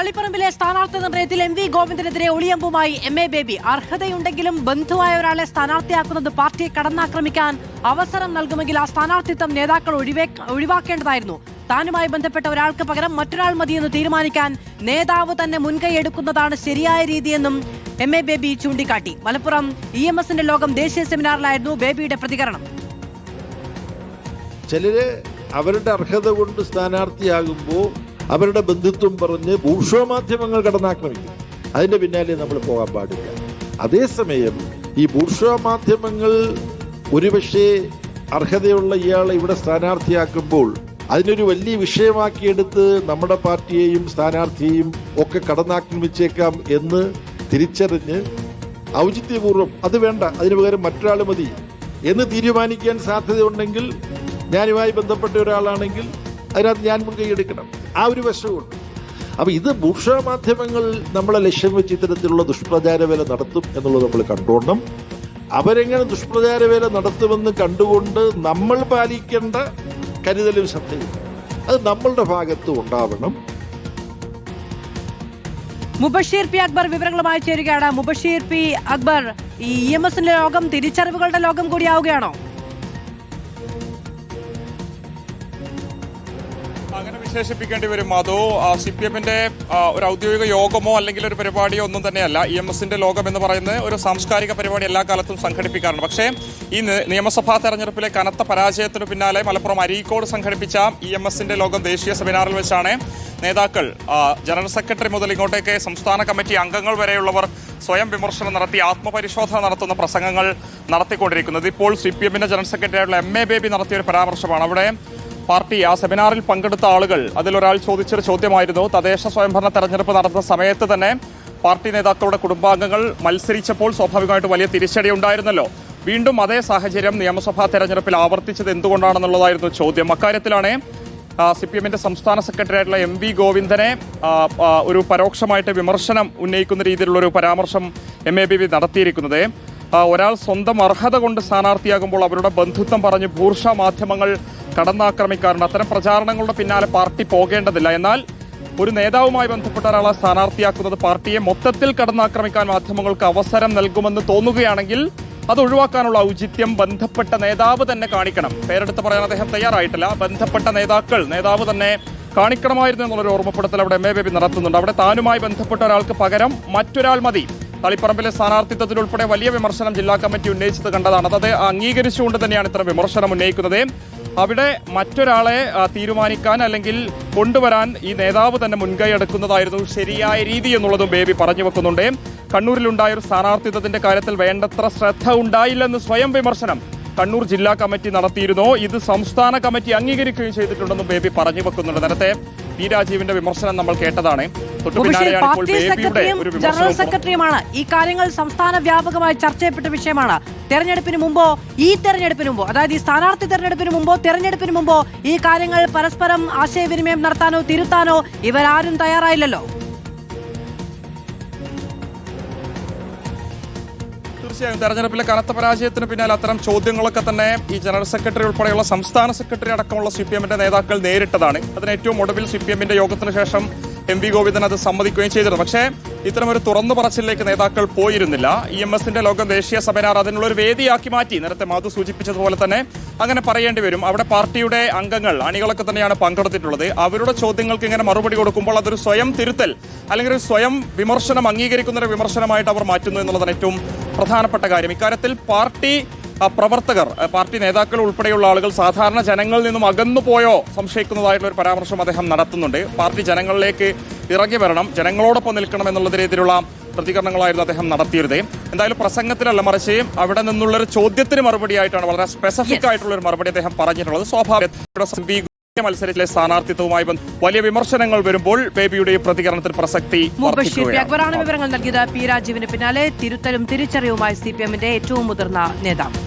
തളിപ്പറമ്പിലെ സ്ഥാനാർത്ഥി നിർണയത്തിൽ M V ഗോവിന്ദനെതിരെ ഒളിയമ്പുമായി MA. Baby. അർഹതയുണ്ടെങ്കിലും ബന്ധുവായ ഒരാളെ സ്ഥാനാർത്ഥിയാക്കുന്നത് പാർട്ടിയെ കടന്നാക്രമിക്കാൻ അവസരം നൽകുമെങ്കിൽ ആ സ്ഥാനാർത്ഥിത്വം നേതാക്കൾ ഒഴിവാക്കേണ്ടതായിരുന്നു. താനുമായി ബന്ധപ്പെട്ട ഒരാൾക്ക് പകരം മറ്റൊരാൾ മതിയെന്ന് തീരുമാനിക്കാൻ നേതാവ് തന്നെ മുൻകൈയെടുക്കുന്നതാണ് ശരിയായ രീതിയെന്നും എം.എ. ബേബി ചൂണ്ടിക്കാട്ടി. മലപ്പുറം EMSന്റെ ലോകം ദേശീയ സെമിനാറിലായിരുന്നു ബേബിയുടെ പ്രതികരണം. ചിലര് അവരുടെ അർഹത കൊണ്ട് സ്ഥാനാർത്ഥിയാകുമ്പോൾ അവരുടെ ബന്ധുത്വം പറഞ്ഞ് ബൂർഷ്വാ മാധ്യമങ്ങൾ കടന്നാക്രമിക്കും. അതിന്റെ പിന്നാലെ നമ്മൾ പോകാൻ പാടില്ല. അതേസമയം ഈ ബൂർഷ്വാ മാധ്യമങ്ങൾ ഒരുപക്ഷെ അർഹതയുള്ള ഇയാളെ ഇവിടെ സ്ഥാനാർത്ഥിയാക്കുമ്പോൾ അതിനൊരു വലിയ വിഷയമാക്കിയെടുത്ത് നമ്മുടെ പാർട്ടിയെയും സ്ഥാനാർത്ഥിയെയും ഒക്കെ കടന്നാക്രമിച്ചേക്കാം എന്ന് തിരിച്ചറിഞ്ഞ് ഔചിത്യപൂർവ്വം അത് വേണ്ട, അതിനു പകരം മറ്റൊരാൾ മതി എന്ന് തീരുമാനിക്കാൻ സാധ്യതയുണ്ടെങ്കിൽ, ഞാനുമായി ബന്ധപ്പെട്ട ഒരാളാണെങ്കിൽ അതിനകത്ത് ഞാൻ മുൻകൈയെടുക്കണം. ആ ഒരു വശമുണ്ട്. അപ്പൊ ഇത് ബൂർഷ്വാ മാധ്യമങ്ങൾ നമ്മളെ ലക്ഷ്യം വെച്ച് ഇത്തരത്തിലുള്ള ദുഷ്പ്രചാരവേല നടത്തും എന്നുള്ളത് നമ്മൾ കണ്ടോണം. അവരെങ്ങനെ ദുഷ്പ്രചാരവേല നടത്തുമെന്ന് കണ്ടുകൊണ്ട് നമ്മൾ പാലിക്കേണ്ട കരുതലും ശ്രദ്ധയും അത് നമ്മളുടെ ഭാഗത്ത് ഉണ്ടാവണം. മുബഷീർ പി അക്ബർ വിവരങ്ങളുമായി ചേരുകയാണ്. മുബഷീർ പി അക്ബർ, ഈ EMSന്റെ ലോകം തിരിച്ചറിവുകളുടെ ലോകം കൂടിയാവുകയാണോ? അങ്ങനെ വിശേഷിപ്പിക്കേണ്ടി വരും. അതോ CPMന്റെ ഒരു ഔദ്യോഗിക യോഗമോ അല്ലെങ്കിൽ ഒരു പരിപാടിയോ ഒന്നും തന്നെയല്ല. EMSന്റെ ലോകം എന്ന് പറയുന്നത് ഒരു സാംസ്കാരിക പരിപാടി എല്ലാ കാലത്തും സംഘടിപ്പിക്കാറുണ്ട്. പക്ഷേ ഈ നിയമസഭാ തെരഞ്ഞെടുപ്പിലെ കനത്ത പരാജയത്തിനു പിന്നാലെ മലപ്പുറം അരീക്കോട് സംഘടിപ്പിച്ച EMSന്റെ ലോകം ദേശീയ സെമിനാറിൽ വെച്ചാണ് നേതാക്കൾ, ജനറൽ സെക്രട്ടറി മുതൽ ഇങ്ങോട്ടേക്ക് സംസ്ഥാന കമ്മിറ്റി അംഗങ്ങൾ വരെയുള്ളവർ സ്വയം വിമർശനം നടത്തി ആത്മപരിശോധന നടത്തുന്ന പ്രസംഗങ്ങൾ നടത്തിക്കൊണ്ടിരിക്കുന്നത്. ഇപ്പോൾ CPMന്റെ ജനറൽ സെക്രട്ടറി ആയിട്ടുള്ള എം.എ. ബേബി നടത്തിയൊരു പരാമർശമാണ്. അവിടെ പാർട്ടി ആ സെമിനാറിൽ പങ്കെടുത്ത ആളുകൾ, അതിലൊരാൾ ചോദിച്ചൊരു ചോദ്യമായിരുന്നു, തദ്ദേശ സ്വയംഭരണ തെരഞ്ഞെടുപ്പ് നടന്ന സമയത്ത് തന്നെ പാർട്ടി നേതാക്കളുടെ കുടുംബാംഗങ്ങൾ മത്സരിച്ചപ്പോൾ സ്വാഭാവികമായിട്ട് വലിയ തിരിച്ചടി ഉണ്ടായിരുന്നല്ലോ. വീണ്ടും അതേ സാഹചര്യം നിയമസഭാ തെരഞ്ഞെടുപ്പിൽ ആവർത്തിച്ചത് എന്തുകൊണ്ടാണെന്നുള്ളതായിരുന്നു ചോദ്യം. അക്കാര്യത്തിലാണ് CPMന്റെ സംസ്ഥാന സെക്രട്ടറി ആയിട്ടുള്ള എം.വി. ഗോവിന്ദനെ ഒരു പരോക്ഷമായിട്ട് വിമർശനം ഉന്നയിക്കുന്ന രീതിയിലുള്ള ഒരു പരാമർശം എം.എ. ബേബി നടത്തിയിരിക്കുന്നത്. ഒരാൾ സ്വന്തം അർഹത കൊണ്ട് സ്ഥാനാർത്ഥിയാകുമ്പോൾ അവരുടെ ബന്ധുത്വം പറഞ്ഞ് ബൂർഷ്വാ മാധ്യമങ്ങൾ കടന്നാക്രമിക്കാറുണ്ട്. അത്തരം പ്രചാരണങ്ങളുടെ പിന്നാലെ പാർട്ടി പോകേണ്ടതില്ല. എന്നാൽ ഒരു നേതാവുമായി ബന്ധപ്പെട്ട ഒരാളെ സ്ഥാനാർത്ഥിയാക്കുന്നത് പാർട്ടിയെ മൊത്തത്തിൽ കടന്നാക്രമിക്കാൻ മാധ്യമങ്ങൾക്ക് അവസരം നൽകുമെന്ന് തോന്നുകയാണെങ്കിൽ അത് ഒഴിവാക്കാനുള്ള ഔചിത്യം ബന്ധപ്പെട്ട നേതാവ് തന്നെ കാണിക്കണം. പേരെടുത്ത് പറയാൻ അദ്ദേഹം തയ്യാറായിട്ടില്ല. ബന്ധപ്പെട്ട നേതാവ് തന്നെ കാണിക്കണമായിരുന്നു എന്നുള്ളൊരു ഓർമ്മപ്പെടുത്തൽ അവിടെ എം.എ. ബേബി നടത്തുന്നുണ്ട്. അവിടെ താനുമായി ബന്ധപ്പെട്ട ഒരാൾക്ക് പകരം മറ്റൊരാൾ മതി. തളിപ്പറമ്പിലെ സ്ഥാനാർത്ഥിത്വത്തിലുൾപ്പെടെ വലിയ വിമർശനം ജില്ലാ കമ്മിറ്റി ഉന്നയിച്ചത് കണ്ടതാണ്. അത് അംഗീകരിച്ചുകൊണ്ട് തന്നെയാണ് ഇത്തരം വിമർശനം ഉന്നയിക്കുന്നത്. അവിടെ മറ്റൊരാളെ തീരുമാനിക്കാൻ അല്ലെങ്കിൽ കൊണ്ടുവരാൻ ഈ നേതാവ് തന്നെ മുൻകൈ എടുക്കുന്നതായിരുന്നു ശരിയായ രീതി എന്നുള്ളതും ബേബി പറഞ്ഞു വെക്കുന്നുണ്ട്. കണ്ണൂരിലുണ്ടായ ഒരു സ്ഥാനാർത്ഥിത്വത്തിന്റെ കാര്യത്തിൽ വേണ്ടത്ര ശ്രദ്ധ ഉണ്ടായില്ലെന്ന് സ്വയം വിമർശനം കണ്ണൂർ ജില്ലാ കമ്മിറ്റി നടത്തിയിരുന്നു. ഇത് സംസ്ഥാന കമ്മിറ്റി അംഗീകരിക്കുകയും ചെയ്തിട്ടുണ്ടെന്നും ബേബി പറഞ്ഞു വെക്കുന്നുണ്ട്. നേരത്തെ പി രാജീവിന്റെ വിമർശനം നമ്മൾ കേട്ടതാണ്. ജനറൽ സെക്രട്ടറിയുമാണ്. ഈ കാര്യങ്ങൾ സംസ്ഥാന വ്യാപകമായി ചർച്ച ചെയ്യപ്പെട്ട വിഷയമാണ്. തെരഞ്ഞെടുപ്പിന് മുമ്പോ അതായത് ഈ സ്ഥാനാർത്ഥി തെരഞ്ഞെടുപ്പിന് മുമ്പോ ഈ കാര്യങ്ങൾ പരസ്പരം ആശയവിനിമയം നടത്താനോ തിരുത്താനോ ഇവരാരും തയ്യാറായില്ലല്ലോ. തീർച്ചയായും തെരഞ്ഞെടുപ്പിലെ കനത്ത പരാജയത്തിന് പിന്നാലെ അത്തരം ചോദ്യങ്ങളൊക്കെ തന്നെ ഈ ജനറൽ സെക്രട്ടറി ഉൾപ്പെടെയുള്ള സംസ്ഥാന സെക്രട്ടറി അടക്കമുള്ള CPMന്റെ നേതാക്കൾ നേരിട്ടതാണ്. അതിന് ഏറ്റവും ഒടുവിൽ CPMന്റെ യോഗത്തിന് ശേഷം എം.വി. ഗോവിന്ദൻ അത് സമ്മതിക്കുകയും ചെയ്തിരുന്നു. പക്ഷേ ഇത്തരമൊരു തുറന്നു പറച്ചിലേക്ക് നേതാക്കൾ പോയിരുന്നില്ല. EMSന്റെ ലോകം ദേശീയ സെമിനാർ അതിനുള്ളൊരു വേദിയാക്കി മാറ്റി. നേരത്തെ മാധു സൂചിപ്പിച്ചതുപോലെ തന്നെ അങ്ങനെ പറയേണ്ടി വരും. അവിടെ പാർട്ടിയുടെ അംഗങ്ങൾ, അണികളൊക്കെ തന്നെയാണ് പങ്കെടുത്തിട്ടുള്ളത്. അവരുടെ ചോദ്യങ്ങൾക്ക് ഇങ്ങനെ മറുപടി കൊടുക്കുമ്പോൾ അതൊരു സ്വയം തിരുത്തൽ അല്ലെങ്കിൽ ഒരു സ്വയം വിമർശനം അംഗീകരിക്കുന്ന ഒരു വിമർശനമായിട്ട് അവർ മാറ്റുന്നു എന്നുള്ളതാണ് ഏറ്റവും പ്രധാനപ്പെട്ട കാര്യം. ഇക്കാര്യത്തിൽ പാർട്ടി പ്രവർത്തകർ, പാർട്ടി നേതാക്കൾ ഉൾപ്പെടെയുള്ള ആളുകൾ സാധാരണ ജനങ്ങളിൽ നിന്നും അകന്നു പോയോ സംശയിക്കുന്നതായിട്ടുള്ള ഒരു പരാമർശം അദ്ദേഹം നടത്തുന്നുണ്ട്. പാർട്ടി ജനങ്ങളിലേക്ക് ഇറങ്ങി വരണം, ജനങ്ങളോടൊപ്പം നിൽക്കണം എന്നുള്ള രീതിയിലുള്ള പ്രതികരണങ്ങളായിരുന്നു അദ്ദേഹം നടത്തിയത്. എന്തായാലും പ്രസംഗത്തിലല്ല, മറിച്ച് അവിടെ നിന്നുള്ളൊരു ചോദ്യത്തിന് മറുപടിയായിട്ടാണ്, വളരെ സ്പെസിഫിക് ആയിട്ടുള്ള ഒരു മറുപടി അദ്ദേഹം പറഞ്ഞിട്ടുള്ളത്. സ്വാഭാവിക മത്സരത്തിലെ സ്ഥാനാർത്ഥിത്വവുമായി വലിയ വിമർശനങ്ങൾ വരുമ്പോൾ ബേബിയുടെ പ്രതികരണത്തിൽ പ്രസക്തി വിവരങ്ങൾ നൽകിയത്. പി രാജീവിന് പിന്നാലെ തിരുത്തലും തിരിച്ചറിവുമായി CPMന്റെ ഏറ്റവും മുതിർന്ന നേതാവ്.